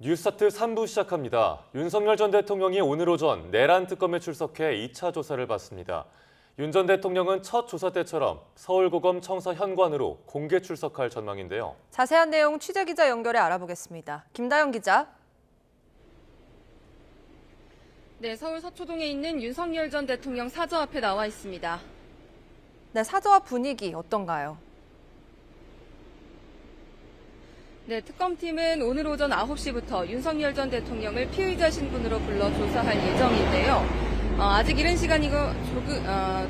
뉴스타트 3부 시작합니다. 윤석열 전 대통령이 오늘 오전 내란 특검에 출석해 2차 조사를 받습니다. 윤 전 대통령은 첫 조사 때처럼 서울고검 청사 현관으로 공개 출석할 전망인데요. 자세한 내용 취재기자 연결해 알아보겠습니다. 김다영 기자. 네, 서울 서초동에 있는 윤석열 전 대통령 사저 앞에 나와 있습니다. 네, 사저 앞 분위기 어떤가요? 네, 특검팀은 오늘 오전 9시부터 윤석열 전 대통령을 피의자 신분으로 불러 조사할 예정인데요. 아직 이른 시간이고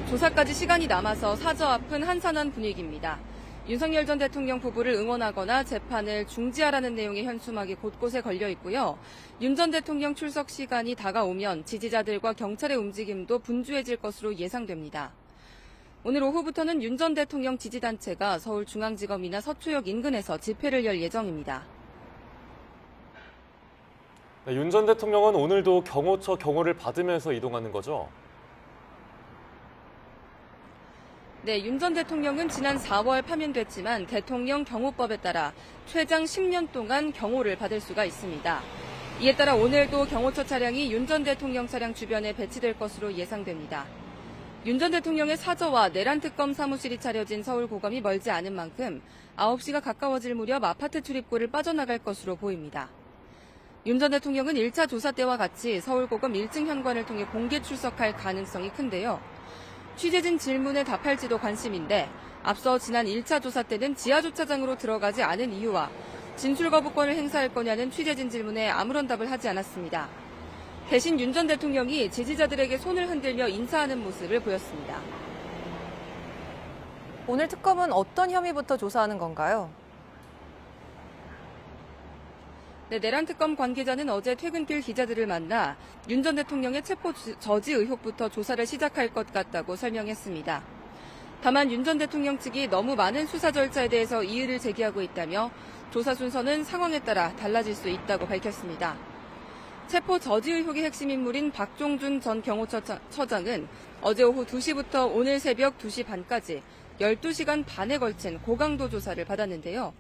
조사까지 시간이 남아서 사저 앞은 한산한 분위기입니다. 윤석열 전 대통령 부부를 응원하거나 재판을 중지하라는 내용의 현수막이 곳곳에 걸려 있고요. 윤 전 대통령 출석 시간이 다가오면 지지자들과 경찰의 움직임도 분주해질 것으로 예상됩니다. 오늘 오후부터는 윤 전 대통령 지지단체가 서울중앙지검이나 서초역 인근에서 집회를 열 예정입니다. 네, 윤 전 대통령은 오늘도 경호처 경호를 받으면서 이동하는 거죠? 네, 윤 전 대통령은 지난 4월 파면됐지만 대통령 경호법에 따라 최장 10년 동안 경호를 받을 수가 있습니다. 이에 따라 오늘도 경호처 차량이 윤 전 대통령 차량 주변에 배치될 것으로 예상됩니다. 윤 전 대통령의 사저와 내란 특검 사무실이 차려진 서울고검이 멀지 않은 만큼 9시가 가까워질 무렵 아파트 출입구를 빠져나갈 것으로 보입니다. 윤 전 대통령은 1차 조사 때와 같이 서울고검 1층 현관을 통해 공개 출석할 가능성이 큰데요. 취재진 질문에 답할지도 관심인데 앞서 지난 1차 조사 때는 지하주차장으로 들어가지 않은 이유와 진술 거부권을 행사할 거냐는 취재진 질문에 아무런 답을 하지 않았습니다. 대신 윤 전 대통령이 지지자들에게 손을 흔들며 인사하는 모습을 보였습니다. 오늘 특검은 어떤 혐의부터 조사하는 건가요? 네, 내란 특검 관계자는 어제 퇴근길 기자들을 만나 윤 전 대통령의 체포 저지 의혹부터 조사를 시작할 것 같다고 설명했습니다. 다만 윤 전 대통령 측이 너무 많은 수사 절차에 대해서 이의를 제기하고 있다며 조사 순서는 상황에 따라 달라질 수 있다고 밝혔습니다. 체포 저지 의혹의 핵심 인물인 박종준 전 경호처장은 어제 오후 2시부터 오늘 새벽 2시 반까지 12시간 반에 걸친 고강도 조사를 받았는데요.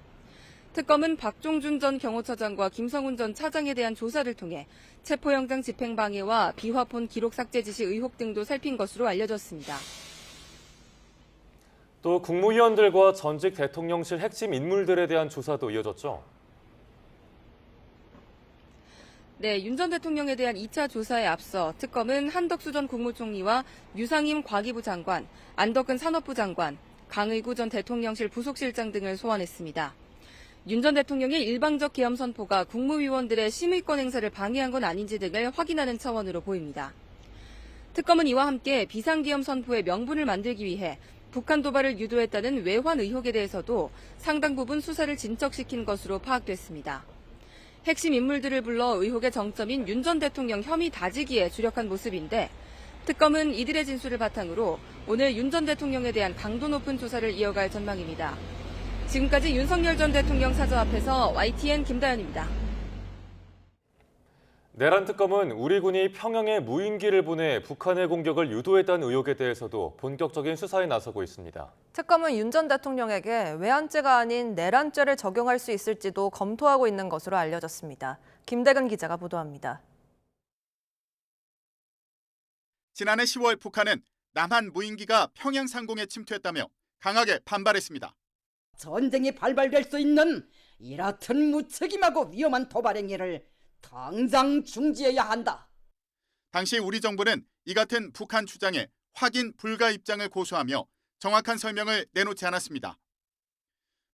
특검은 박종준 전 경호처장과 김성훈 전 차장에 대한 조사를 통해 체포영장 집행방해와 비화폰 기록 삭제 지시 의혹 등도 살핀 것으로 알려졌습니다. 또 국무위원들과 전직 대통령실 핵심 인물들에 대한 조사도 이어졌죠? 네, 윤 전 대통령에 대한 2차 조사에 앞서 특검은 한덕수 전 국무총리와 유상임 과기부 장관, 안덕근 산업부 장관, 강의구 전 대통령실 부속실장 등을 소환했습니다. 윤 전 대통령의 일방적 계엄 선포가 국무위원들의 심의권 행사를 방해한 건 아닌지 등을 확인하는 차원으로 보입니다. 특검은 이와 함께 비상계엄 선포의 명분을 만들기 위해 북한 도발을 유도했다는 외환 의혹에 대해서도 상당 부분 수사를 진척시킨 것으로 파악됐습니다. 핵심 인물들을 불러 의혹의 정점인 윤 전 대통령 혐의 다지기에 주력한 모습인데 특검은 이들의 진술을 바탕으로 오늘 윤 전 대통령에 대한 강도 높은 조사를 이어갈 전망입니다. 지금까지 윤석열 전 대통령 사저 앞에서 YTN 김다연입니다. 내란 특검은 우리 군이 평양에 무인기를 보내 북한의 공격을 유도했다는 의혹에 대해서도 본격적인 수사에 나서고 있습니다. 특검은 윤 전 대통령에게 외환죄가 아닌 내란죄를 적용할 수 있을지도 검토하고 있는 것으로 알려졌습니다. 김대근 기자가 보도합니다. 지난해 10월 북한은 남한 무인기가 평양 상공에 침투했다며 강하게 반발했습니다. 전쟁이 발발될 수 있는 이 같은 무책임하고 위험한 도발 행위를 당장 중지해야 한다. 당시 우리 정부는 이 같은 북한 주장에 확인 불가 입장을 고수하며 정확한 설명을 내놓지 않았습니다.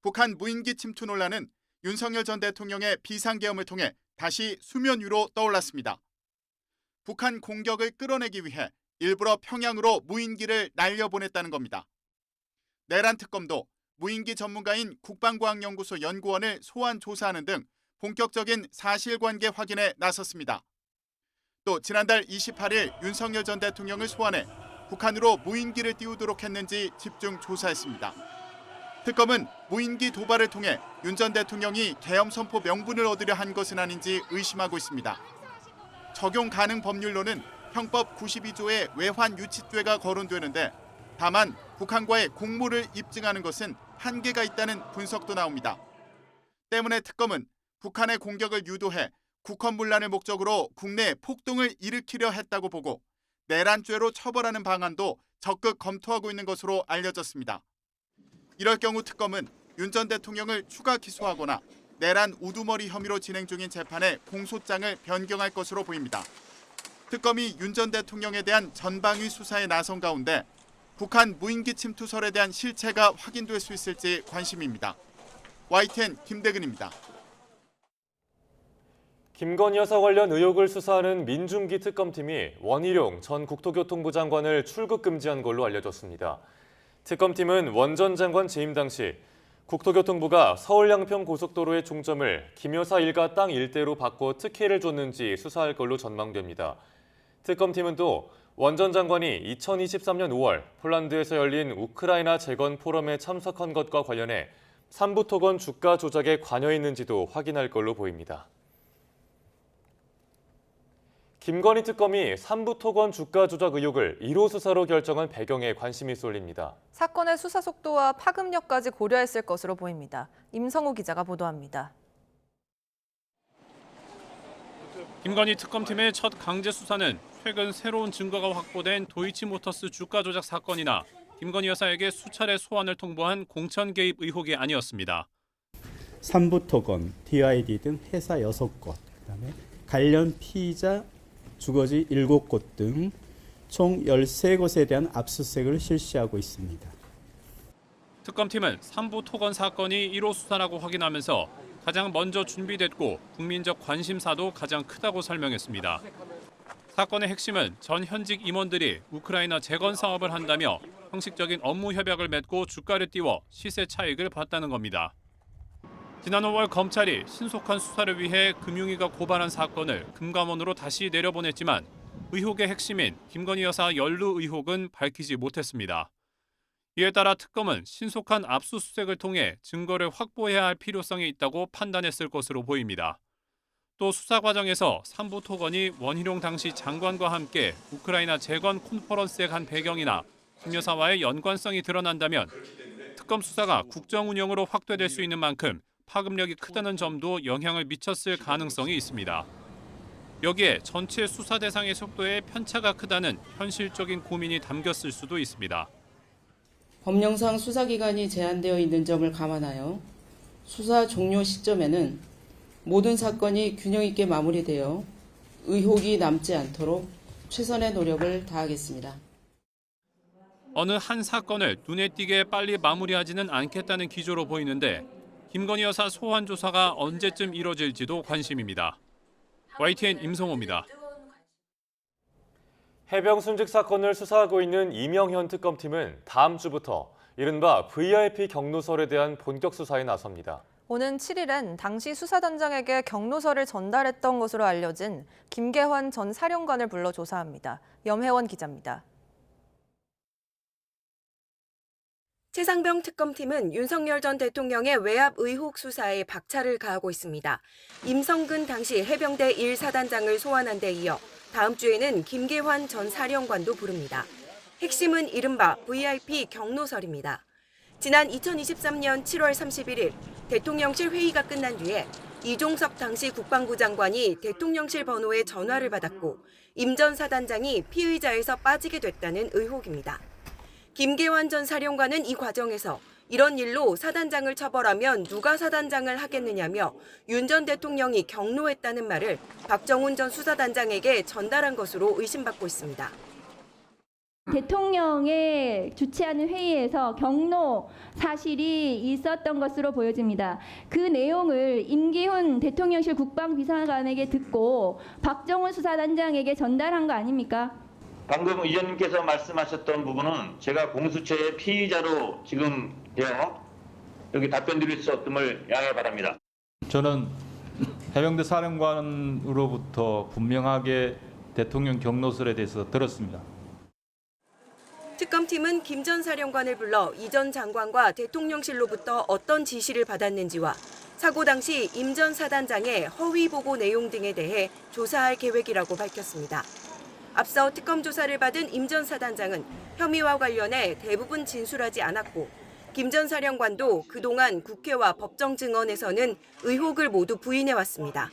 북한 무인기 침투 논란은 윤석열 전 대통령의 비상계엄을 통해 다시 수면 위로 떠올랐습니다. 북한 공격을 끌어내기 위해 일부러 평양으로 무인기를 날려보냈다는 겁니다. 내란 특검도 무인기 전문가인 국방과학연구소 연구원을 소환 조사하는 등 본격적인 사실관계 확인에 나섰습니다. 또 지난달 28일 윤석열 전 대통령을 소환해 북한으로 무인기를 띄우도록 했는지 집중 조사했습니다. 특검은 무인기 도발을 통해 윤 전 대통령이 계엄 선포 명분을 얻으려 한 것은 아닌지 의심하고 있습니다. 적용 가능 법률로는 형법 92조의 외환 유치죄가 거론되는데 다만 북한과의 공모를 입증하는 것은 한계가 있다는 분석도 나옵니다. 때문에 특검은 북한의 공격을 유도해 국헌문란을 목적으로 국내 폭동을 일으키려 했다고 보고 내란죄로 처벌하는 방안도 적극 검토하고 있는 것으로 알려졌습니다. 이럴 경우 특검은 윤 전 대통령을 추가 기소하거나 내란 우두머리 혐의로 진행 중인 재판에 공소장을 변경할 것으로 보입니다. 특검이 윤 전 대통령에 대한 전방위 수사에 나선 가운데 북한 무인기 침투설에 대한 실체가 확인될 수 있을지 관심입니다. YTN 김대근입니다. 김건희 여사 관련 의혹을 수사하는 민중기 특검팀이 원희룡 전 국토교통부 장관을 출국 금지한 걸로 알려졌습니다. 특검팀은 원 전 장관 재임 당시 국토교통부가 서울 양평 고속도로의 종점을 김 여사 일가 땅 일대로 바꿔 특혜를 줬는지 수사할 걸로 전망됩니다. 특검팀은 또 원 전 장관이 2023년 5월 폴란드에서 열린 우크라이나 재건 포럼에 참석한 것과 관련해 삼부토건 주가 조작에 관여했는지도 확인할 걸로 보입니다. 김건희 특검이 삼부토건 주가 조작 의혹을 1호 수사로 결정한 배경에 관심이 쏠립니다. 사건의 수사 속도와 파급력까지 고려했을 것으로 보입니다. 임성우 기자가 보도합니다. 김건희 특검팀의 첫 강제 수사는 최근 새로운 증거가 확보된 도이치모터스 주가 조작 사건이나 김건희 여사에게 수차례 소환을 통보한 공천 개입 의혹이 아니었습니다. 삼부토건, DID 등 회사 6곳, 그다음에 관련 피의자 주거지 7곳 등 총 13곳에 대한 압수수색을 실시하고 있습니다. 특검팀은 삼부토건 사건이 1호 수사라고 확인하면서 가장 먼저 준비됐고 국민적 관심사도 가장 크다고 설명했습니다. 사건의 핵심은 전 현직 임원들이 우크라이나 재건 사업을 한다며 형식적인 업무 협약을 맺고 주가를 띄워 시세 차익을 봤다는 겁니다. 지난 5월 검찰이 신속한 수사를 위해 금융위가 고발한 사건을 금감원으로 다시 내려보냈지만 의혹의 핵심인 김건희 여사 연루 의혹은 밝히지 못했습니다. 이에 따라 특검은 신속한 압수수색을 통해 증거를 확보해야 할 필요성이 있다고 판단했을 것으로 보입니다. 또 수사 과정에서 삼부토건이 원희룡 당시 장관과 함께 우크라이나 재건 컨퍼런스에 간 배경이나 김 여사와의 연관성이 드러난다면 특검 수사가 국정 운영으로 확대될 수 있는 만큼 파급력이 크다는 점도 영향을 미쳤을 가능성이 있습니다. 여기에 전체 수사 대상의 속도에 편차가 크다는 현실적인 고민이 담겼을 수도 있습니다. 법령상 수사기간이 제한되어 있는 점을 감안하여 수사 종료 시점에는 모든 사건이 균형 있게 마무리되어 의혹이 남지 않도록 최선의 노력을 다하겠습니다. 어느 한 사건을 눈에 띄게 빨리 마무리하지는 않겠다는 기조로 보이는데 김건희 여사 소환 조사가 언제쯤 이뤄질지도 관심입니다. YTN 임성호입니다. 해병 순직 사건을 수사하고 있는 이명현 특검팀은 다음 주부터 이른바 VIP 경로설에 대한 본격 수사에 나섭니다. 오는 7일엔 당시 수사단장에게 경로서를 전달했던 것으로 알려진 김계환 전 사령관을 불러 조사합니다. 염혜원 기자입니다. 최상병 특검팀은 윤석열 전 대통령의 외압 의혹 수사에 박차를 가하고 있습니다. 임성근 당시 해병대 1사단장을 소환한 데 이어 다음 주에는 김계환 전 사령관도 부릅니다. 핵심은 이른바 VIP 경로설입니다. 지난 2023년 7월 31일 대통령실 회의가 끝난 뒤에 이종석 당시 국방부 장관이 대통령실 번호에 전화를 받았고 임 전 사단장이 피의자에서 빠지게 됐다는 의혹입니다. 김계환 전 사령관은 이 과정에서 이런 일로 사단장을 처벌하면 누가 사단장을 하겠느냐며 윤 전 대통령이 경로했다는 말을 박정훈 전 수사단장에게 전달한 것으로 의심받고 있습니다. 대통령의 주최하는 회의에서 경로 사실이 있었던 것으로 보여집니다. 그 내용을 임기훈 대통령실 국방비서관에게 듣고 박정훈 수사단장에게 전달한 거 아닙니까? 방금 의원님께서 말씀하셨던 부분은 제가 공수처의 피의자로 지금 되어 여기 답변 드릴 수 없음을 양해 바랍니다. 저는 해병대 사령관으로부터 분명하게 대통령 경로설에 대해서 들었습니다. 특검팀은 김 전 사령관을 불러 이 전 장관과 대통령실로부터 어떤 지시를 받았는지와 사고 당시 임 전 사단장의 허위 보고 내용 등에 대해 조사할 계획이라고 밝혔습니다. 앞서 특검 조사를 받은 임 전 사단장은 혐의와 관련해 대부분 진술하지 않았고 김 전 사령관도 그동안 국회와 법정 증언에서는 의혹을 모두 부인해왔습니다.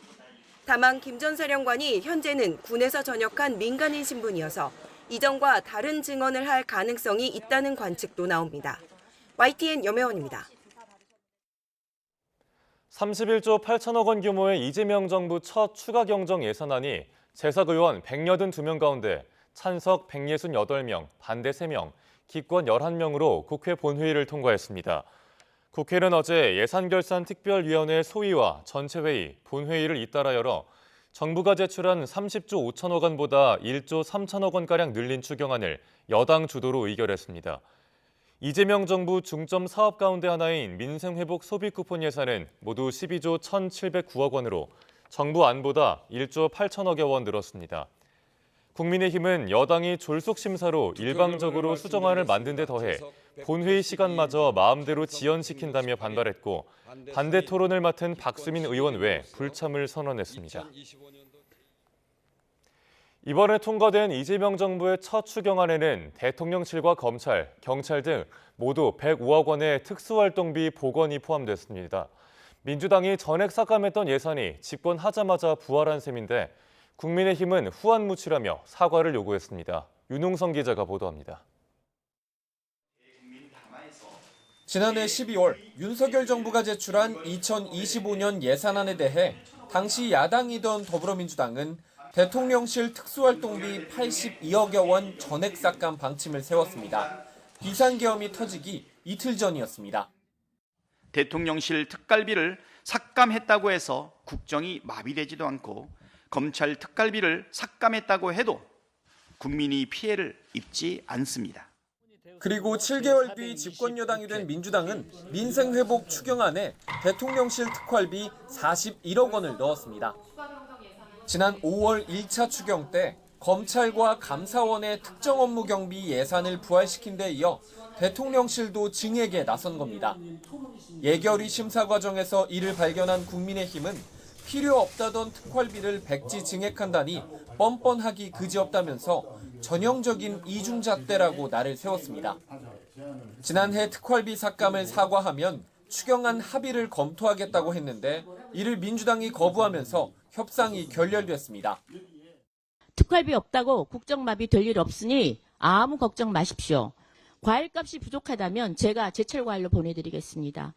다만 김 전 사령관이 현재는 군에서 전역한 민간인 신분이어서 이전과 다른 증언을 할 가능성이 있다는 관측도 나옵니다. YTN 염혜원입니다. 31조 8천억 원 규모의 이재명 정부 첫 추가 경정 예산안이 재석 의원 182명 가운데 찬석 168명, 반대 3명, 기권 11명으로 국회 본회의를 통과했습니다. 국회는 어제 예산결산특별위원회 소위와 전체회의, 본회의를 잇따라 열어 정부가 제출한 30조 5천억 원보다 1조 3천억 원가량 늘린 추경안을 여당 주도로 의결했습니다. 이재명 정부 중점 사업 가운데 하나인 민생회복 소비 쿠폰 예산은 모두 12조 1,709억 원으로 정부 안보다 1조 8천억여 원 늘었습니다. 국민의힘은 여당이 졸속 심사로 일방적으로 수정안을 만든 데 더해 본회의 시간마저 마음대로 지연시킨다며 반발했고 반대 토론을 맡은 박수민 의원 외 불참을 선언했습니다. 이번에 통과된 이재명 정부의 첫 추경안에는 대통령실과 검찰, 경찰 등 모두 105억 원의 특수활동비 복원이 포함됐습니다. 민주당이 전액 삭감했던 예산이 집권하자마자 부활한 셈인데 국민의힘은 후안 묻히라며 사과를 요구했습니다. 윤웅성 기자가 보도합니다. 지난해 12월 윤석열 정부가 제출한 2025년 예산안에 대해 당시 야당이던 더불어민주당은 대통령실 특수활동비 82억여 원 전액 삭감 방침을 세웠습니다. 비상계엄이 터지기 이틀 전이었습니다. 대통령실 특갈비를 삭감했다고 해서 국정이 마비되지도 않고 검찰 특갈비를 삭감했다고 해도 국민이 피해를 입지 않습니다. 그리고 7개월 뒤 집권여당이 된 민주당은 민생회복 추경안에 대통령실 특활비 41억 원을 넣었습니다. 지난 5월 1차 추경 때 검찰과 감사원의 특정 업무 경비 예산을 부활시킨 데 이어 대통령실도 증액에 나선 겁니다. 예결위 심사 과정에서 이를 발견한 국민의힘은 필요 없다던 특활비를 백지 증액한다니 뻔뻔하기 그지없다면서 전형적인 이중잣대라고 날을 세웠습니다. 지난해 특활비 삭감을 사과하면 추경안 합의를 검토하겠다고 했는데 이를 민주당이 거부하면서 협상이 결렬됐습니다. 특활비 없다고 국정마비 될 일 없으니 아무 걱정 마십시오. 과일값이 부족하다면 제가 제철 과일로 보내드리겠습니다.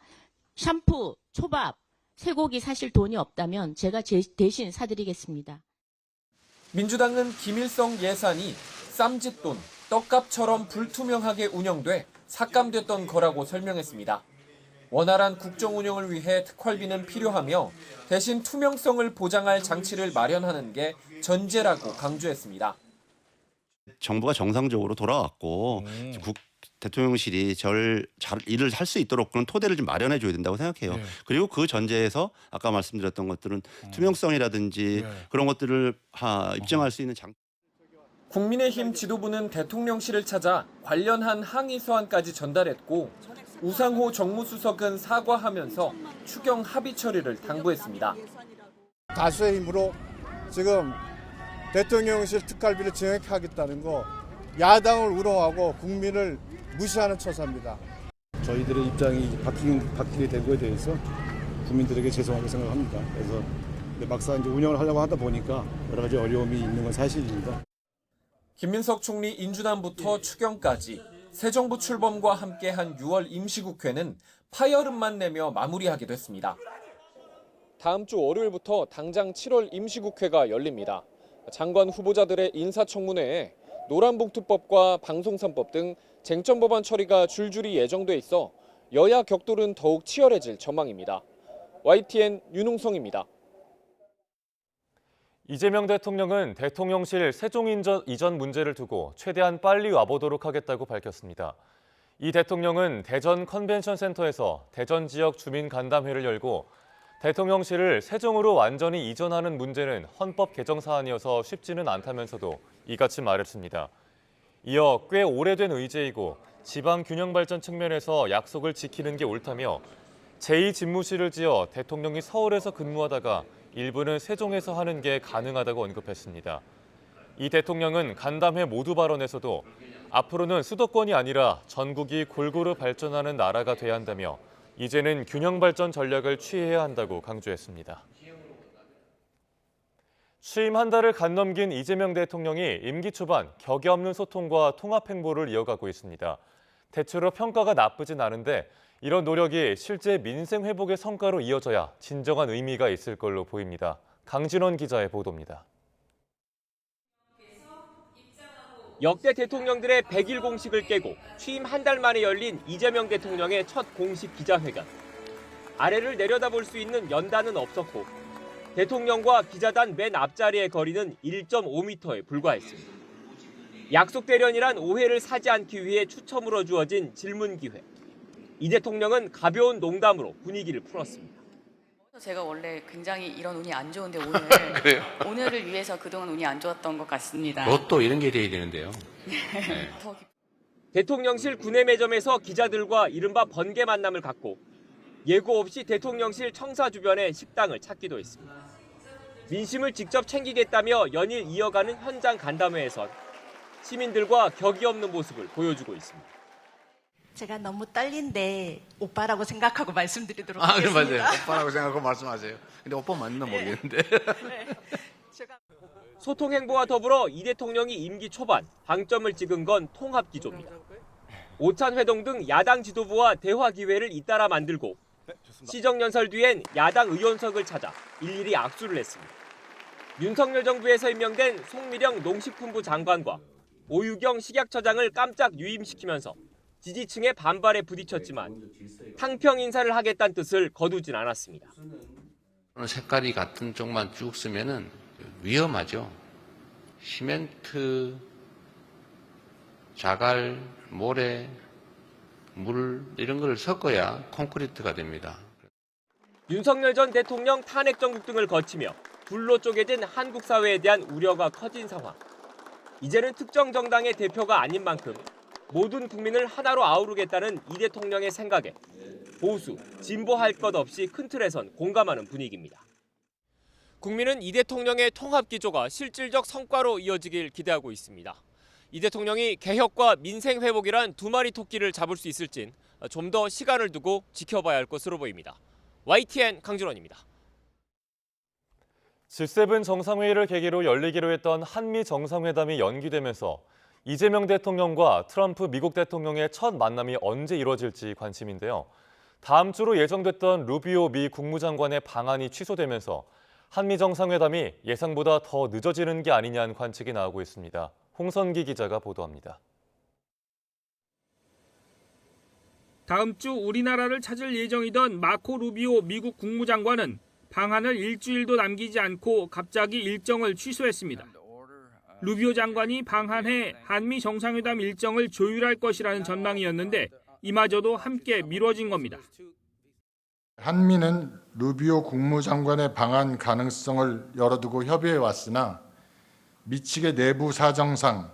샴푸, 초밥, 쇠고기 사실 돈이 없다면 제가 대신 사드리겠습니다. 민주당은 김일성 예산이 쌈짓돈, 떡값처럼 불투명하게 운영돼 삭감됐던 거라고 설명했습니다. 원활한 국정 운영을 위해 특활비는 필요하며 대신 투명성을 보장할 장치를 마련하는 게 전제라고 강조했습니다. 정부가 정상적으로 돌아왔고 대통령실이 잘 일을 할 수 있도록 그런 토대를 좀 마련해 줘야 된다고 생각해요. 그리고 그 전제에서 아까 말씀드렸던 것들은 투명성이라든지 그런 것들을 입증할 수 있는 국민의힘 지도부는 대통령실을 찾아 관련한 항의 서한까지 전달했고 우상호 정무수석은 사과하면서 추경 합의 처리를 당부했습니다. 다수의 힘으로 지금 대통령실 특활비를 증액하겠다는 거 야당을 우롱하고 국민을 무시하는 처사입니다. 저희들의 입장이 바뀌게 된 거에 대해서 국민들에게 죄송하게 생각합니다. 그래서 막상 이제 운영을 하려고 하다 보니까 여러 가지 어려움이 있는 건 사실입니다. 김민석 총리 인준안부터 추경까지 새 정부 출범과 함께한 6월 임시국회는 파열음만 내며 마무리하게 됐습니다. 다음 주 월요일부터 당장 7월 임시국회가 열립니다. 장관 후보자들의 인사청문회에 노란봉투법과 방송산법 등 쟁점 법안 처리가 줄줄이 예정돼 있어 여야 격돌은 더욱 치열해질 전망입니다. YTN 윤웅성입니다. 이재명 대통령은 대통령실 세종 이전 문제를 두고 최대한 빨리 와보도록 하겠다고 밝혔습니다. 이 대통령은 대전 컨벤션 센터에서 대전 지역 주민 간담회를 열고 대통령실을 세종으로 완전히 이전하는 문제는 헌법 개정 사안이어서 쉽지는 않다면서도 이같이 말했습니다. 이어 꽤 오래된 의제이고 지방 균형 발전 측면에서 약속을 지키는 게 옳다며 제2집무실을 지어 대통령이 서울에서 근무하다가 일부는 세종에서 하는 게 가능하다고 언급했습니다. 이 대통령은 간담회 모두 발언에서도 앞으로는 수도권이 아니라 전국이 골고루 발전하는 나라가 돼야 한다며 이제는 균형 발전 전략을 취해야 한다고 강조했습니다. 취임 한 달을 간 넘긴 이재명 대통령이 임기 초반 격이 없는 소통과 통합 행보를 이어가고 있습니다. 대체로 평가가 나쁘진 않은데 이런 노력이 실제 민생 회복의 성과로 이어져야 진정한 의미가 있을 걸로 보입니다. 강진원 기자의 보도입니다. 역대 대통령들의 100일 공식을 깨고 취임 한 달 만에 열린 이재명 대통령의 첫 공식 기자회견. 아래를 내려다볼 수 있는 연단은 없었고 대통령과 기자단 맨 앞자리의 거리는 1.5m에 불과했습니다. 약속 대련이란 오해를 사지 않기 위해 추첨으로 주어진 질문 기회. 이 대통령은 가벼운 농담으로 분위기를 풀었습니다. 제가 원래 굉장히 이런 운이 안 좋은데 그래요? 오늘을 위해서 그동안 운이 안 좋았던 것 같습니다. 로또 이런 게 돼야 되는데요. 대통령실 구내 매점에서 기자들과 이른바 번개 만남을 갖고 예고 없이 대통령실 청사 주변의 식당을 찾기도 했습니다. 민심을 직접 챙기겠다며 연일 이어가는 현장 간담회에선 시민들과 격이 없는 모습을 보여주고 있습니다. 제가 너무 떨린데 오빠라고 생각하고 말씀드리도록 그럼 하겠습니다. 맞아요. 오빠라고 생각하고 말씀하세요. 근데 오빠 맞나 모르겠는데. 소통 행보와 더불어 이 대통령이 임기 초반 방점을 찍은 건 통합 기조입니다. 오찬 회동 등 야당 지도부와 대화 기회를 잇따라 만들고 시정연설 뒤엔 야당 의원석을 찾아 일일이 악수를 했습니다. 윤석열 정부에서 임명된 송미령 농식품부 장관과 오유경 식약처장을 깜짝 유임시키면서 지지층의 반발에 부딪혔지만 탕평 인사를 하겠다는 뜻을 거두진 않았습니다. 색깔이 같은 쪽만 쭉 쓰면은 위험하죠. 시멘트, 자갈, 모래, 물 이런 걸 섞어야 콘크리트가 됩니다. 윤석열 전 대통령 탄핵 정국 등을 거치며 불로 쪼개진 한국 사회에 대한 우려가 커진 상황. 이제는 특정 정당의 대표가 아닌 만큼 모든 국민을 하나로 아우르겠다는 이 대통령의 생각에 보수, 진보할 것 없이 큰 틀에선 공감하는 분위기입니다. 국민은 이 대통령의 통합 기조가 실질적 성과로 이어지길 기대하고 있습니다. 이 대통령이 개혁과 민생 회복이란 두 마리 토끼를 잡을 수 있을진 좀 더 시간을 두고 지켜봐야 할 것으로 보입니다. YTN 강준원입니다. G7 정상회의를 계기로 열리기로 했던 한미 정상회담이 연기되면서 이재명 대통령과 트럼프 미국 대통령의 첫 만남이 언제 이뤄질지 관심인데요. 다음 주로 예정됐던 루비오 미 국무장관의 방한이 취소되면서 한미 정상회담이 예상보다 더 늦어지는 게 아니냐는 관측이 나오고 있습니다. 홍선기 기자가 보도합니다. 다음 주 우리나라를 찾을 예정이던 마코 루비오 미국 국무장관은 방한을 일주일도 남기지 않고 갑자기 일정을 취소했습니다. 루비오 장관이 방한해 한미 정상회담 일정을 조율할 것이라는 전망이었는데 이마저도 함께 미뤄진 겁니다. 한미는 루비오 국무장관의 방한 가능성을 열어두고 협의해 왔으나 미측의 내부 사정상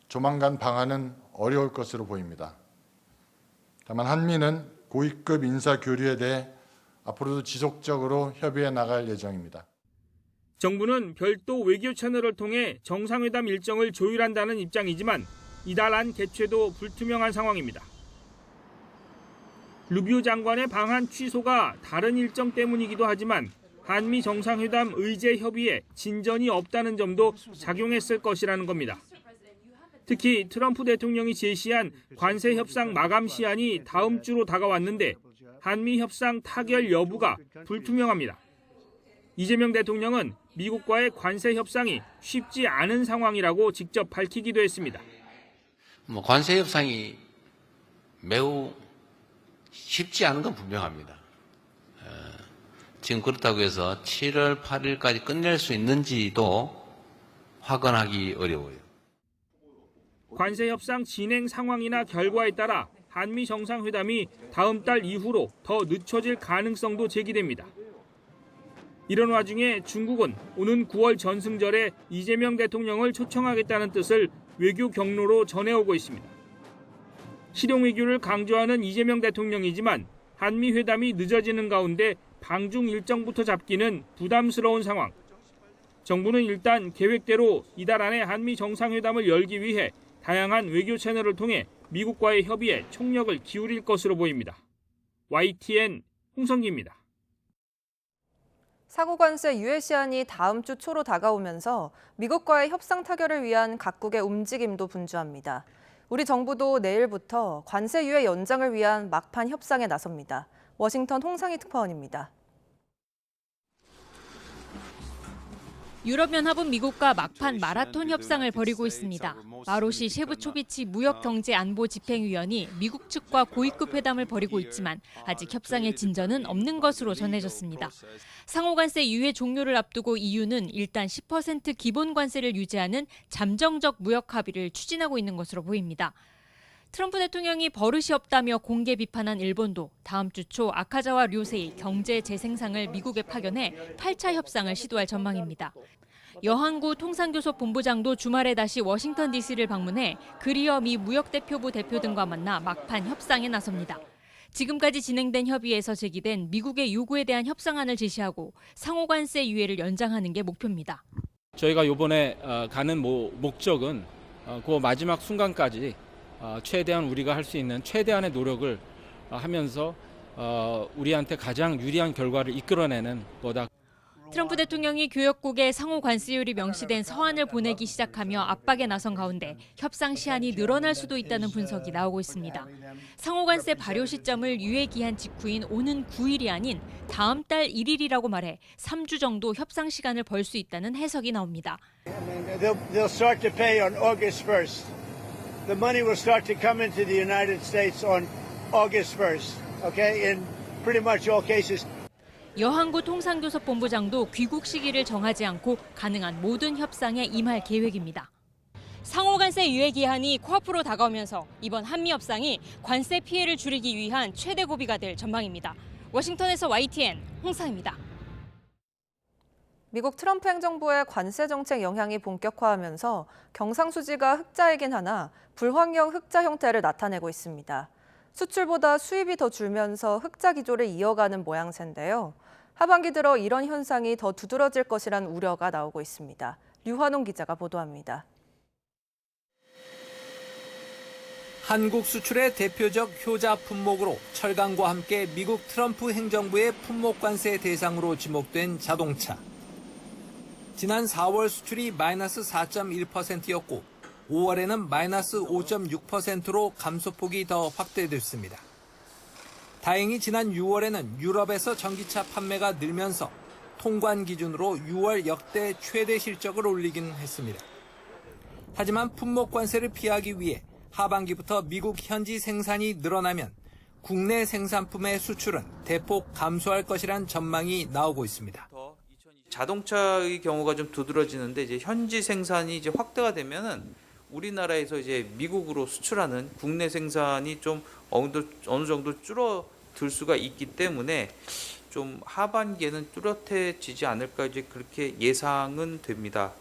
조만간 방한은 어려울 것으로 보입니다. 다만 한미는 고위급 인사 교류에 대해 앞으로도 지속적으로 협의해 나갈 예정입니다. 정부는 별도 외교 채널을 통해 정상회담 일정을 조율한다는 입장이지만 이달 안 개최도 불투명한 상황입니다. 루비오 장관의 방한 취소가 다른 일정 때문이기도 하지만 한미 정상회담 의제 협의에 진전이 없다는 점도 작용했을 것이라는 겁니다. 특히 트럼프 대통령이 제시한 관세 협상 마감 시한이 다음 주로 다가왔는데 한미 협상 타결 여부가 불투명합니다. 이재명 대통령은 미국과의 관세 협상이 쉽지 않은 상황이라고 직접 밝히기도 했습니다. 관세 협상이 매우 쉽지 않은 건 분명합니다. 지금 그렇다고 해서 7월 8일까지 끝낼 수 있는지도 확언하기 어려워요. 관세 협상 진행 상황이나 결과에 따라 한미 정상회담이 다음 달 이후로 더 늦춰질 가능성도 제기됩니다. 이런 와중에 중국은 오는 9월 전승절에 이재명 대통령을 초청하겠다는 뜻을 외교 경로로 전해오고 있습니다. 실용 외교를 강조하는 이재명 대통령이지만 한미 회담이 늦어지는 가운데 방중 일정부터 잡기는 부담스러운 상황. 정부는 일단 계획대로 이달 안에 한미 정상회담을 열기 위해 다양한 외교 채널을 통해 미국과의 협의에 총력을 기울일 것으로 보입니다. YTN 홍성기입니다. 상호 관세 유예 시한이 다음 주 초로 다가오면서 미국과의 협상 타결을 위한 각국의 움직임도 분주합니다. 우리 정부도 내일부터 관세 유예 연장을 위한 막판 협상에 나섭니다. 워싱턴 홍상희 특파원입니다. 유럽연합은 미국과 막판 마라톤 협상을 벌이고 있습니다. 마로시 셰프초비치 무역경제안보집행위원이 미국 측과 고위급 회담을 벌이고 있지만 아직 협상의 진전은 없는 것으로 전해졌습니다. 상호관세 유예 종료를 앞두고 EU는 일단 10% 기본 관세를 유지하는 잠정적 무역 합의를 추진하고 있는 것으로 보입니다. 트럼프 대통령이 버릇이 없다며 공개 비판한 일본도 다음 주 초 아카자와 료세이 경제 재생상을 미국에 파견해 8차 협상을 시도할 전망입니다. 여한구 통상교섭 본부장도 주말에 다시 워싱턴 DC를 방문해 그리어 미 무역대표부 대표 등과 만나 막판 협상에 나섭니다. 지금까지 진행된 협의에서 제기된 미국의 요구에 대한 협상안을 제시하고 상호관세 유예를 연장하는 게 목표입니다. 저희가 이번에 가는 목적은 그 마지막 순간까지 최대한 우리가 할 수 있는 최대한의 노력을 하면서 우리한테 가장 유리한 결과를 이끌어내는 거다. 트럼프 대통령이 교역국에 상호 관세율이 명시된 서한을 보내기 시작하며 압박에 나선 가운데 협상 시한이 늘어날 수도 있다는 분석이 나오고 있습니다. 상호 관세 발효 시점을 유예 기한 직후인 오는 9일이 아닌 다음 달 1일이라고 말해 3주 정도 협상 시간을 벌 수 있다는 해석이 나옵니다. They'll start to pay on August 1st. The money will start to come into the United States on August 1st. Okay, in pretty much all cases. 여한구 통상교섭 본부장도 귀국 시기를 정하지 않고 가능한 모든 협상에 임할 계획입니다. 상호관세 유예 기한이 코앞으로 다가오면서 이번 한미 협상이 관세 피해를 줄이기 위한 최대 고비가 될 전망입니다. 워싱턴에서 YTN 홍상입니다. 미국 트럼프 행정부의 관세 정책 영향이 본격화하면서 경상수지가 흑자이긴 하나 불황형 흑자 형태를 나타내고 있습니다. 수출보다 수입이 더 줄면서 흑자 기조를 이어가는 모양새인데요. 하반기 들어 이런 현상이 더 두드러질 것이란 우려가 나오고 있습니다. 류환홍 기자가 보도합니다. 한국 수출의 대표적 효자 품목으로 철강과 함께 미국 트럼프 행정부의 품목 관세 대상으로 지목된 자동차. 지난 4월 수출이 마이너스 4.1%였고 5월에는 마이너스 5.6%로 감소폭이 더 확대됐습니다. 다행히 지난 6월에는 유럽에서 전기차 판매가 늘면서 통관 기준으로 6월 역대 최대 실적을 올리긴 했습니다. 하지만 품목 관세를 피하기 위해 하반기부터 미국 현지 생산이 늘어나면 국내 생산품의 수출은 대폭 감소할 것이란 전망이 나오고 있습니다. 자동차의 경우가 좀 두드러지는데 이제 현지 생산이 이제 확대가 되면은 우리나라에서 이제 미국으로 수출하는 국내 생산이 좀 어느 정도 줄어들 수가 있기 때문에 좀 하반기에는 뚜렷해지지 않을까 이제 그렇게 예상은 됩니다.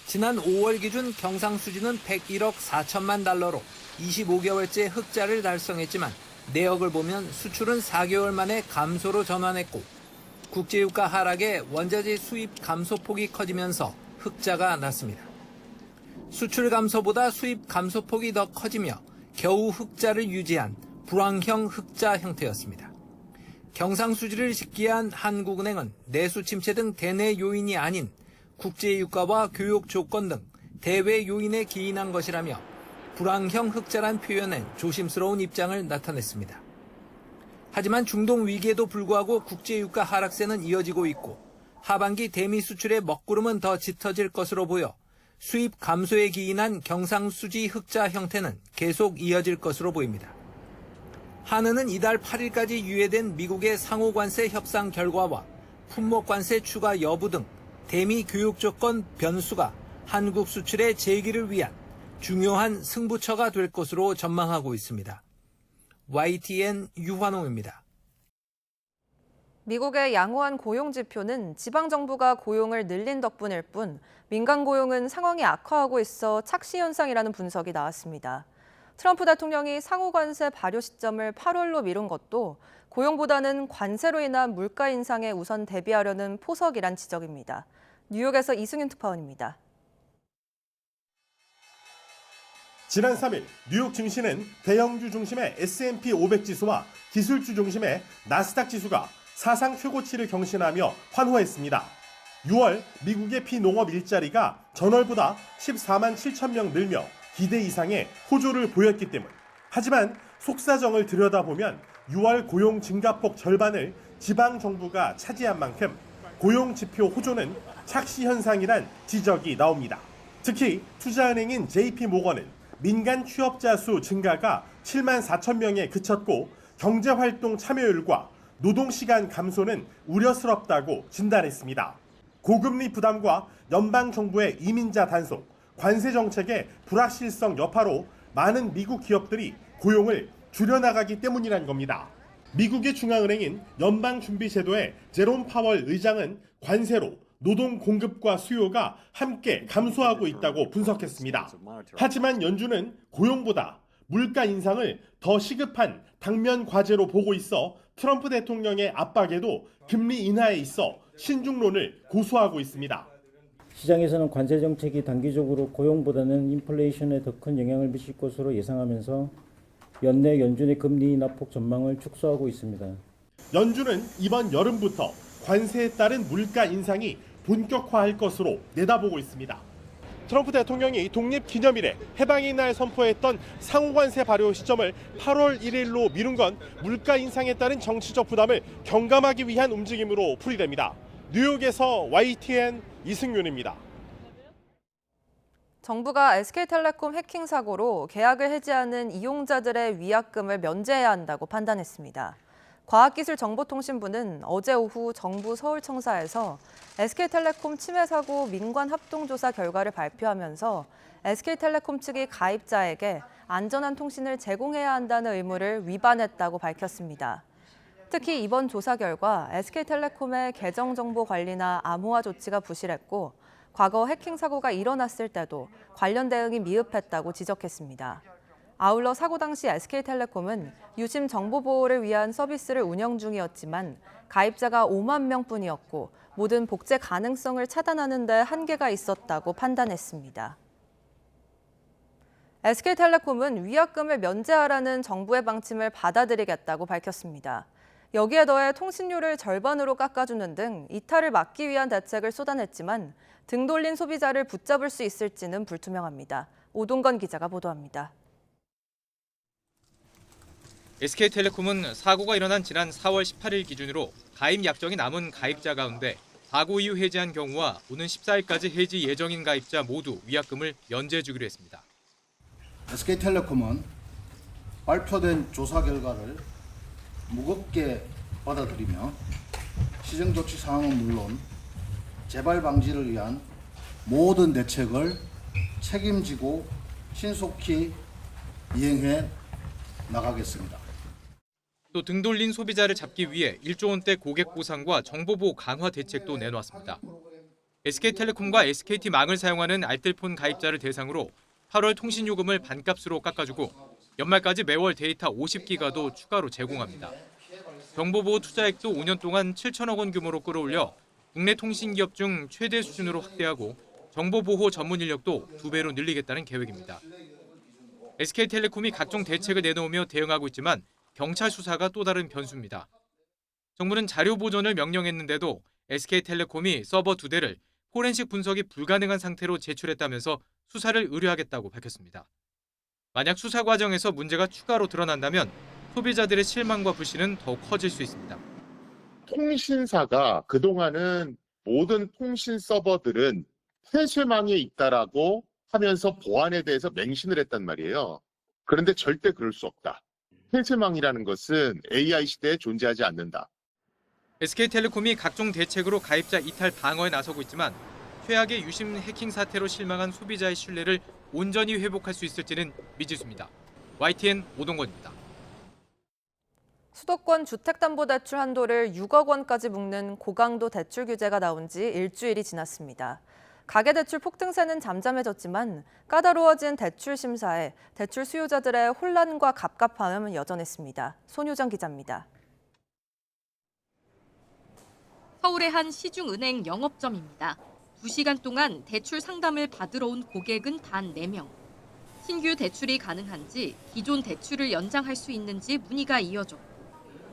지난 5월 기준 경상수지는 101억 4천만 달러로 25개월째 흑자를 달성했지만 내역을 보면 수출은 4개월 만에 감소로 전환했고 국제유가 하락에 원자재 수입 감소폭이 커지면서 흑자가 났습니다. 수출 감소보다 수입 감소폭이 더 커지며 겨우 흑자를 유지한 불황형 흑자 형태였습니다. 경상수지를 집계한 한국은행은 내수 침체 등 대내 요인이 아닌 국제유가와 교육 조건 등 대외 요인에 기인한 것이라며 불황형 흑자란 표현엔 조심스러운 입장을 나타냈습니다. 하지만 중동 위기에도 불구하고 국제유가 하락세는 이어지고 있고 하반기 대미 수출의 먹구름은 더 짙어질 것으로 보여 수입 감소에 기인한 경상수지 흑자 형태는 계속 이어질 것으로 보입니다. 한은은 이달 8일까지 유예된 미국의 상호관세 협상 결과와 품목관세 추가 여부 등 대미 교육 조건 변수가 한국 수출의 재기를 위한 중요한 승부처가 될 것으로 전망하고 있습니다. YTN 유환홍입니다. 미국의 양호한 고용 지표는 지방정부가 고용을 늘린 덕분일 뿐 민간 고용은 상황이 악화하고 있어 착시 현상이라는 분석이 나왔습니다. 트럼프 대통령이 상호관세 발효 시점을 8월로 미룬 것도 고용보다는 관세로 인한 물가 인상에 우선 대비하려는 포석이란 지적입니다. 뉴욕에서 이승윤 특파원입니다. 지난 3일 뉴욕 증시는 대형주 중심의 S&P 500 지수와 기술주 중심의 나스닥 지수가 사상 최고치를 경신하며 환호했습니다. 6월 미국의 피농업 일자리가 전월보다 14만 7천 명 늘며 기대 이상의 호조를 보였기 때문. 하지만 속사정을 들여다보면 6월 고용 증가폭 절반을 지방정부가 차지한 만큼 고용지표 호조는 착시 현상이란 지적이 나옵니다. 특히 투자은행인 JP모건은 민간 취업자 수 증가가 7만 4천 명에 그쳤고 경제활동 참여율과 노동시간 감소는 우려스럽다고 진단했습니다. 고금리 부담과 연방정부의 이민자 단속, 관세 정책의 불확실성 여파로 많은 미국 기업들이 고용을 줄여나가기 때문이란 겁니다. 미국의 중앙은행인 연방준비제도의 제롬 파월 의장은 관세로 노동 공급과 수요가 함께 감소하고 있다고 분석했습니다. 하지만 연준은 고용보다 물가 인상을 더 시급한 당면 과제로 보고 있어 트럼프 대통령의 압박에도 금리 인하에 있어 신중론을 고수하고 있습니다. 시장에서는 관세 정책이 단기적으로 고용보다는 인플레이션에 더 큰 영향을 미칠 것으로 예상하면서 연내 연준의 금리 인하폭 전망을 축소하고 있습니다. 연준은 이번 여름부터 관세에 따른 물가 인상이 본격화할 것으로 내다보고 있습니다. 트럼프 대통령이 독립기념일에 해방의 날 선포했던 상호관세 발효 시점을 8월 1일로 미룬 건 물가 인상에 따른 정치적 부담을 경감하기 위한 움직임으로 풀이됩니다. 뉴욕에서 YTN 이승윤입니다. 정부가 SK텔레콤 해킹 사고로 계약을 해지하는 이용자들의 위약금을 면제해야 한다고 판단했습니다. 과학기술정보통신부는 어제 오후 정부 서울청사에서 SK텔레콤 침해 사고 민관 합동조사 결과를 발표하면서 SK텔레콤 측이 가입자에게 안전한 통신을 제공해야 한다는 의무를 위반했다고 밝혔습니다. 특히 이번 조사 결과 SK텔레콤의 계정정보 관리나 암호화 조치가 부실했고 과거 해킹 사고가 일어났을 때도 관련 대응이 미흡했다고 지적했습니다. 아울러 사고 당시 SK텔레콤은 유심 정보 보호를 위한 서비스를 운영 중이었지만 가입자가 5만 명뿐이었고 모든 복제 가능성을 차단하는 데 한계가 있었다고 판단했습니다. SK텔레콤은 위약금을 면제하라는 정부의 방침을 받아들이겠다고 밝혔습니다. 여기에 더해 통신료를 절반으로 깎아주는 등 이탈을 막기 위한 대책을 쏟아냈지만 등 돌린 소비자를 붙잡을 수 있을지는 불투명합니다. 오동건 기자가 보도합니다. SK텔레콤은 사고가 일어난 지난 4월 18일 기준으로 가입 약정이 남은 가입자 가운데 사고 이후 해지한 경우와 오는 14일까지 해지 예정인 가입자 모두 위약금을 면제해 주기로 했습니다. SK텔레콤은 발표된 조사 결과를 무겁게 받아들이며 시정조치 사항은 물론 재발 방지를 위한 모든 대책을 책임지고 신속히 이행해 나가겠습니다. 또 등 돌린 소비자를 잡기 위해 1조 원대 고객 보상과 정보보호 강화 대책도 내놓았습니다. SK텔레콤과 SKT망을 사용하는 알뜰폰 가입자를 대상으로 8월 통신요금을 반값으로 깎아주고 연말까지 매월 데이터 50기가도 추가로 제공합니다. 정보보호 투자액도 5년 동안 7천억 원 규모로 끌어올려 국내 통신기업 중 최대 수준으로 확대하고 정보보호 전문 인력도 2배로 늘리겠다는 계획입니다. SK텔레콤이 각종 대책을 내놓으며 대응하고 있지만 경찰 수사가 또 다른 변수입니다. 정부는 자료 보존을 명령했는데도 SK텔레콤이 서버 2대를 포렌식 분석이 불가능한 상태로 제출했다면서 수사를 의뢰하겠다고 밝혔습니다. 만약 수사 과정에서 문제가 추가로 드러난다면 소비자들의 실망과 불신은 더욱 커질 수 있습니다. 통신사가 그동안은 모든 통신 서버들은 폐쇄망에 있다라고 하면서 보안에 대해서 맹신을 했단 말이에요. 그런데 절대 그럴 수 없다. 폐쇄망이라는 것은 AI 시대에 존재하지 않는다. SK텔레콤이 각종 대책으로 가입자 이탈 방어에 나서고 있지만 최악의 유심 해킹 사태로 실망한 소비자의 신뢰를 온전히 회복할 수 있을지는 미지수입니다. YTN 오동건입니다. 수도권 주택담보대출 한도를 6억 원까지 묶는 고강도 대출 규제가 나온 지 일주일이 지났습니다. 가계대출 폭등세는 잠잠해졌지만 까다로워진 대출 심사에 대출 수요자들의 혼란과 갑갑함은 여전했습니다. 손효정 기자입니다. 서울의 한 시중은행 영업점입니다. 2시간 동안 대출 상담을 받으러 온 고객은 단 4명. 신규 대출이 가능한지, 기존 대출을 연장할 수 있는지 문의가 이어졌고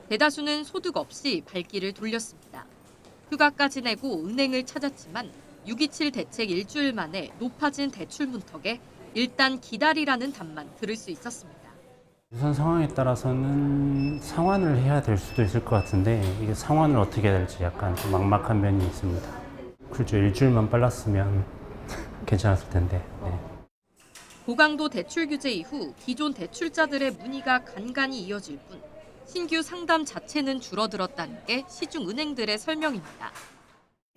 대다수는 소득 없이 발길을 돌렸습니다. 휴가까지 내고 은행을 찾았지만 6.27 대책 일주일 만에 높아진 대출 문턱에 일단 기다리라는 답만 들을 수 있었습니다. 우선 상황에 따라서는 상환을 해야 될 수도 있을 것 같은데 이게 상환을 어떻게 해야 될지 약간 좀 막막한 면이 있습니다. 그렇죠. 일주일만 빨랐으면 괜찮았을 텐데. 네. 고강도 대출 규제 이후 기존 대출자들의 문의가 간간히 이어질 뿐 신규 상담 자체는 줄어들었다는 게 시중은행들의 설명입니다.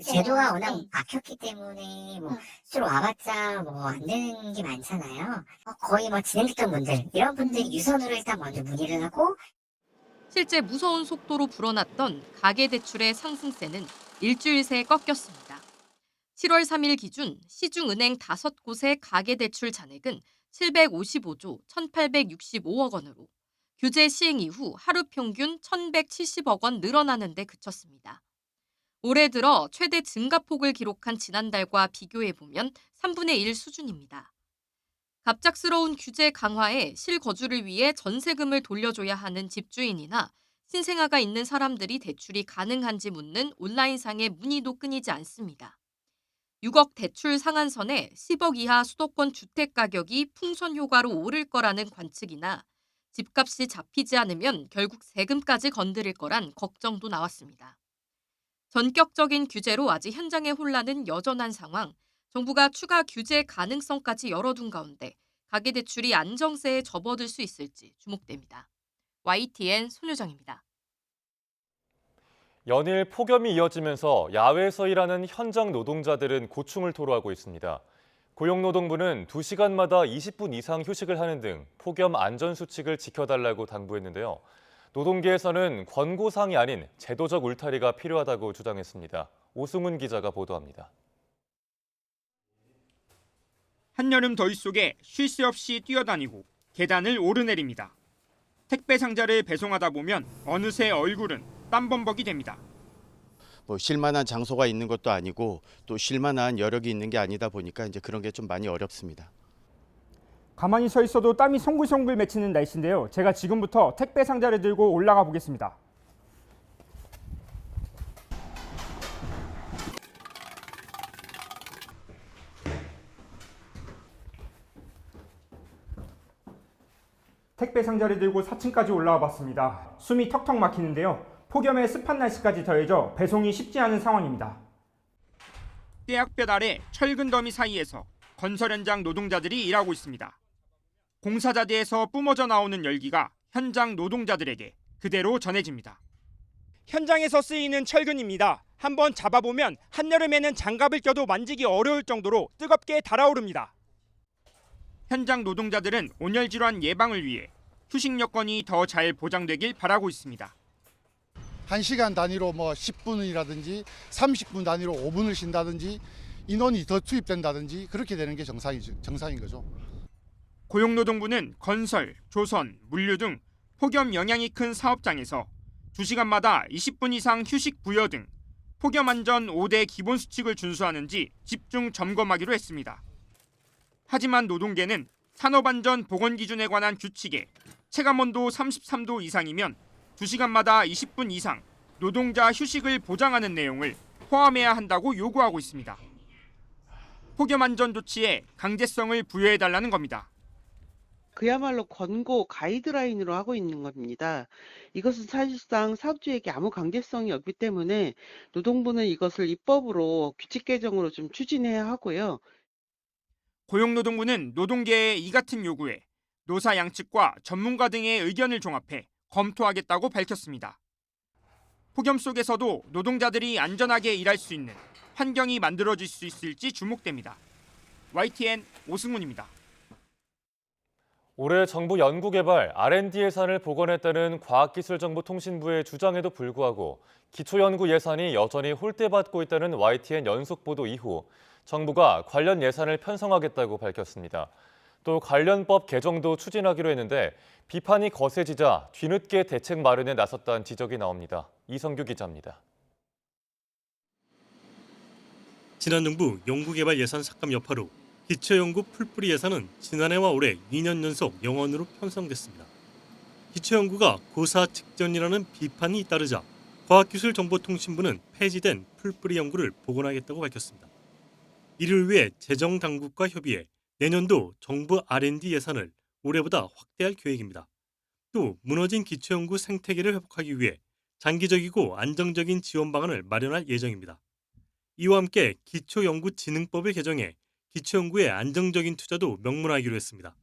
제도가 워낙 막혔기 때문에 수로 와봤자 안 되는 게 많잖아요. 거의 진행됐던 분들, 이런 분들이 유선으로 일단 먼저 문의를 하고 실제 무서운 속도로 불어났던 가계대출의 상승세는 일주일 새 꺾였습니다. 7월 3일 기준 시중은행 5곳의 가계대출 잔액은 755조 1,865억 원으로 규제 시행 이후 하루 평균 1,170억 원 늘어나는 데 그쳤습니다. 올해 들어 최대 증가폭을 기록한 지난달과 비교해보면 3분의 1 수준입니다. 갑작스러운 규제 강화에 실거주를 위해 전세금을 돌려줘야 하는 집주인이나 신생아가 있는 사람들이 대출이 가능한지 묻는 온라인상의 문의도 끊이지 않습니다. 6억 대출 상한선에 10억 이하 수도권 주택 가격이 풍선 효과로 오를 거라는 관측이나 집값이 잡히지 않으면 결국 세금까지 건드릴 거란 걱정도 나왔습니다. 전격적인 규제로 아직 현장의 혼란은 여전한 상황, 정부가 추가 규제 가능성까지 열어둔 가운데 가계대출이 안정세에 접어들 수 있을지 주목됩니다. YTN 손유정입니다. 연일 폭염이 이어지면서 야외에서 일하는 현장 노동자들은 고충을 토로하고 있습니다. 고용노동부는 2시간마다 20분 이상 휴식을 하는 등 폭염 안전수칙을 지켜달라고 당부했는데요. 노동계에서는 권고사항이 아닌 제도적 울타리가 필요하다고 주장했습니다. 오승훈 기자가 보도합니다. 한여름 더위 속에 쉴 새 없이 뛰어다니고 계단을 오르내립니다. 택배 상자를 배송하다 보면 어느새 얼굴은 땀범벅이 됩니다. 쉴만한 장소가 있는 것도 아니고 또 쉴만한 여력이 있는 게 아니다 보니까 이제 그런 게 좀 많이 어렵습니다. 가만히 서 있어도 땀이 송글송글 맺히는 날씨인데요. 제가 지금부터 택배 상자를 들고 올라가 보겠습니다. 택배 상자를 들고 4층까지 올라와 봤습니다. 숨이 턱턱 막히는데요. 폭염에 습한 날씨까지 더해져 배송이 쉽지 않은 상황입니다. 떼약볕 아래 철근 더미 사이에서 건설 현장 노동자들이 일하고 있습니다. 공사자재에서 뿜어져 나오는 열기가 현장 노동자들에게 그대로 전해집니다. 현장에서 쓰이는 철근입니다. 한번 잡아보면 한여름에는 장갑을 껴도 만지기 어려울 정도로 뜨겁게 달아오릅니다. 현장 노동자들은 온열 질환 예방을 위해 휴식 여건이 더 잘 보장되길 바라고 있습니다. 1시간 단위로 10분이라든지 30분 단위로 5분을 쉰다든지 인원이 더 투입된다든지 그렇게 되는 게 정상인 거죠. 고용노동부는 건설, 조선, 물류 등 폭염 영향이 큰 사업장에서 2시간마다 20분 이상 휴식 부여 등 폭염 안전 5대 기본 수칙을 준수하는지 집중 점검하기로 했습니다. 하지만 노동계는 산업안전 보건 기준에 관한 규칙에 체감온도 33도 이상이면 2시간마다 20분 이상 노동자 휴식을 보장하는 내용을 포함해야 한다고 요구하고 있습니다. 폭염 안전 조치에 강제성을 부여해달라는 겁니다. 그야말로 권고 가이드라인으로 하고 있는 겁니다. 이것은 사실상 사업주에게 아무 강제성이 없기 때문에 노동부는 이것을 입법으로 규칙 개정으로 좀 추진해야 하고요. 고용노동부는 노동계의 이 같은 요구에 노사 양측과 전문가 등의 의견을 종합해 검토하겠다고 밝혔습니다. 폭염 속에서도 노동자들이 안전하게 일할 수 있는 환경이 만들어질 수 있을지 주목됩니다. YTN 오승훈입니다. 올해 정부 연구개발 R&D 예산을 복원했다는 과학기술정보통신부의 주장에도 불구하고 기초연구 예산이 여전히 홀대받고 있다는 YTN 연속 보도 이후 정부가 관련 예산을 편성하겠다고 밝혔습니다. 또 관련법 개정도 추진하기로 했는데 비판이 거세지자 뒤늦게 대책 마련에 나섰다는 지적이 나옵니다. 이성규 기자입니다. 지난 정부 연구개발 예산 삭감 여파로 기초연구 풀뿌리 예산은 지난해와 올해 2년 연속 0원으로 편성됐습니다. 기초연구가 고사 직전이라는 비판이 잇따르자 과학기술정보통신부는 폐지된 풀뿌리 연구를 복원하겠다고 밝혔습니다. 이를 위해 재정당국과 협의해 내년도 정부 R&D 예산을 올해보다 확대할 계획입니다. 또 무너진 기초연구 생태계를 회복하기 위해 장기적이고 안정적인 지원 방안을 마련할 예정입니다. 이와 함께 기초연구진흥법을 개정해 기초연구의 안정적인 투자도 명문화하기로 했습니다.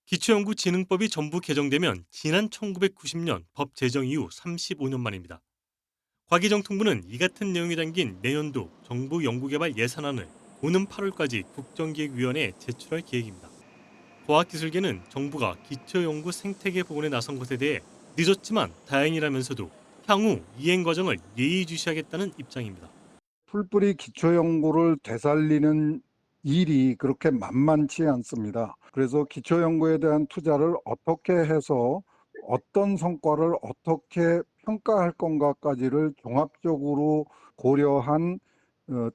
기초연구진흥법이 전부 개정되면 지난 1990년 법 제정 이후 35년 만입니다. 과기정통부는 이 같은 내용이 담긴 내년도 정부 연구개발 예산안을 오는 8월까지 국정기획위원회에 제출할 계획입니다. 과학기술계는 정부가 기초연구 생태계 복원에 나선 것에 대해 늦었지만 다행이라면서도 향후 이행 과정을 예의주시하겠다는 입장입니다. 풀뿌리 기초연구를 되살리는 일이 그렇게 만만치 않습니다. 그래서 기초연구에 대한 투자를 어떻게 해서 어떤 성과를 어떻게 평가할 건가까지를 종합적으로 고려한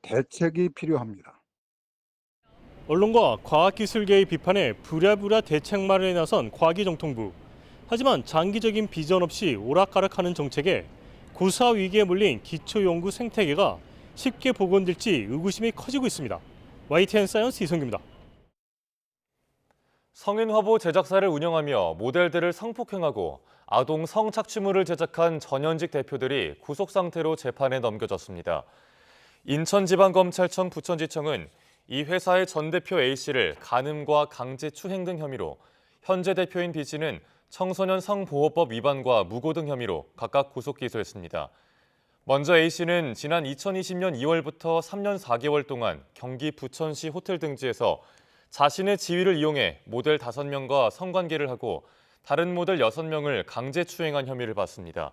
대책이 필요합니다. 언론과 과학기술계의 비판에 부랴부랴 대책 마련에 나선 과기정통부. 하지만 장기적인 비전 없이 오락가락하는 정책에 고사 위기에 몰린 기초연구 생태계가 쉽게 복원될지 의구심이 커지고 있습니다. YTN 사이언스 이성규입니다. 성인 화보 제작사를 운영하며 모델들을 성폭행하고 아동 성착취물을 제작한 전현직 대표들이 구속 상태로 재판에 넘겨졌습니다. 인천지방검찰청 부천지청은 이 회사의 전 대표 A씨를 간음과 강제추행 등 혐의로, 현재 대표인 B씨는 청소년 성보호법 위반과 무고 등 혐의로 각각 구속 기소했습니다. 먼저 A씨는 지난 2020년 2월부터 3년 4개월 동안 경기 부천시 호텔 등지에서 자신의 지위를 이용해 모델 5명과 성관계를 하고 다른 모델 6명을 강제추행한 혐의를 받습니다.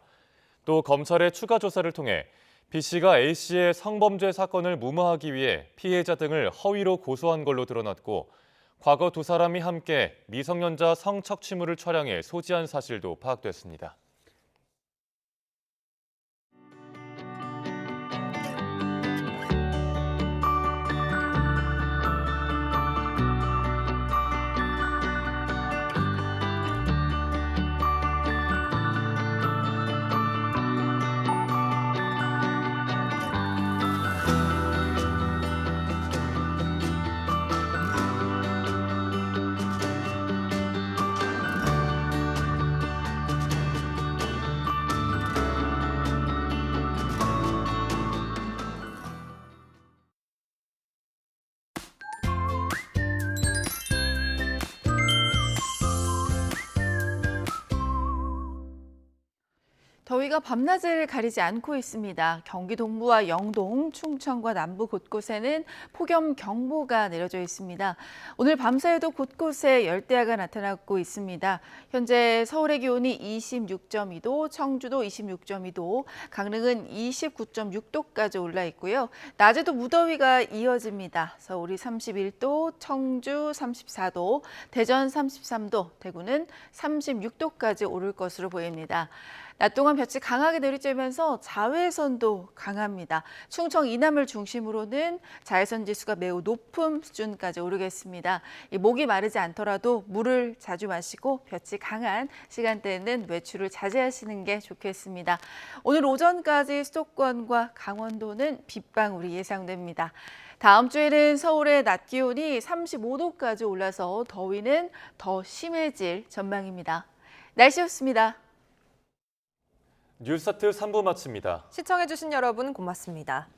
또 검찰의 추가 조사를 통해 B씨가 A씨의 성범죄 사건을 무마하기 위해 피해자 등을 허위로 고소한 걸로 드러났고, 과거 두 사람이 함께 미성년자 성착취물을 촬영해 소지한 사실도 파악됐습니다. 더위가 밤낮을 가리지 않고 있습니다. 경기 동부와 영동, 충청과 남부 곳곳에는 폭염경보가 내려져 있습니다. 오늘 밤사이도 곳곳에 열대야가 나타나고 있습니다. 현재 서울의 기온이 26.2도, 청주도 26.2도, 강릉은 29.6도까지 올라 있고요. 낮에도 무더위가 이어집니다. 서울이 31도, 청주 34도, 대전 33도, 대구는 36도까지 오를 것으로 보입니다. 낮 동안 볕이 강하게 내리쬐면서 자외선도 강합니다. 충청 이남을 중심으로는 자외선 지수가 매우 높은 수준까지 오르겠습니다. 목이 마르지 않더라도 물을 자주 마시고 볕이 강한 시간대에는 외출을 자제하시는 게 좋겠습니다. 오늘 오전까지 수도권과 강원도는 빗방울이 예상됩니다. 다음 주에는 서울의 낮 기온이 35도까지 올라서 더위는 더 심해질 전망입니다. 날씨였습니다. 뉴스타트 3부 마칩니다. 시청해주신 여러분 고맙습니다.